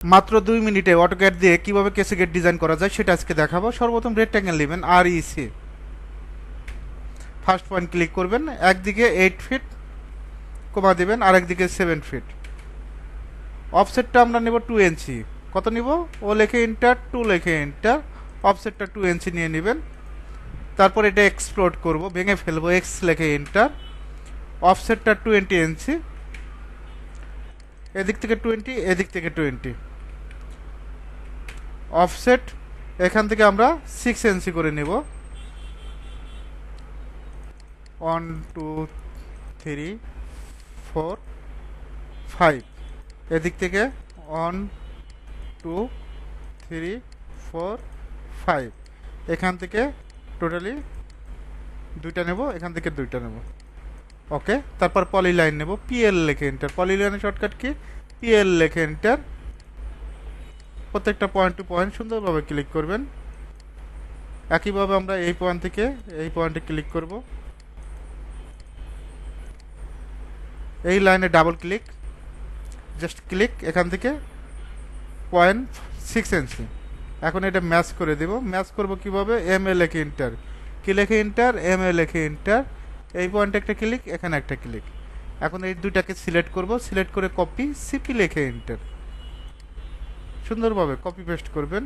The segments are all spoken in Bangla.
মাত্র 2 মিনিটে অটোক্যাড দিয়ে কিভাবে কেসি গেট ডিজাইন করা যায় সেটা আজকে দেখাবো। সর্বপ্রথম রেক্ট্যাঙ্গেল নেবেন REC, ফার্স্ট পয়েন্ট ক্লিক করবেন, একদিকে 8 ফিট কমা দেবেন আর একদিকে 7 ফিট। অফসেটটা আমরা নেব 2 ইঞ্চি। কত নিব? ও লেখে ইন্টার, 2 লেখে ইন্টার, অফসেটটা 2 ইঞ্চি নিয়ে নেবেন। তারপর এটা এক্সপ্লোড করব, ভেঙে ফেলবো, এক্স লেখে ইন্টার, অফসেটটা 20 ইঞ্চি, এদিক থেকে 20, এদিক থেকে 20, অফসেট এখান থেকে আমরা 6 ইঞ্চি করে নেব। 1 2 3 4 5, এদিক থেকে 1 2 3 4 5, এখান থেকে টোটালি দুইটা নেব, এখান থেকে দুইটা নেব। ওকে, তারপর পলি লাইন নেব, PL লেখে এন্টার, পলি লাইনের শর্টকাট কি? PL লেখে এন্টার। প্রত্যেকটা পয়েন্ট টু পয়েন্ট সুন্দরভাবে ক্লিক করবেন। একইভাবে আমরা এই পয়েন্ট থেকে এই পয়েন্টে ক্লিক করব, এই লাইনে ডাবল ক্লিক, জাস্ট ক্লিক, এখান থেকে 0.6 ইঞ্চি। এখন এটা ম্যাচ করে দেব। ম্যাচ করব কিভাবে? MA লেখে এন্টার, কি লেখে এন্টার? MA লেখে এন্টার, এই পয়েন্টে একটা ক্লিক, এখানে একটা ক্লিক। এখন এই দুইটাকে সিলেক্ট করব, সিলেক্ট করে কপি, CP লেখে এন্টার, সুন্দরভাবে কপি পেস্ট করবেন।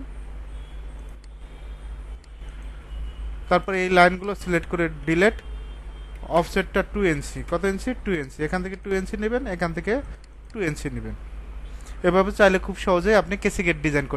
তারপরে এই লাইনগুলো সিলেক্ট করে ডিলেট, অফসেটটা 2 ইঞ্চি, কত ইঞ্চি? 2 ইঞ্চি, এখান থেকে 2 ইঞ্চি নেবেন, এখান থেকে 2 ইঞ্চি নেবেন। এভাবে চাইলে খুব সহজেই আপনি কেসি গেট ডিজাইন করতে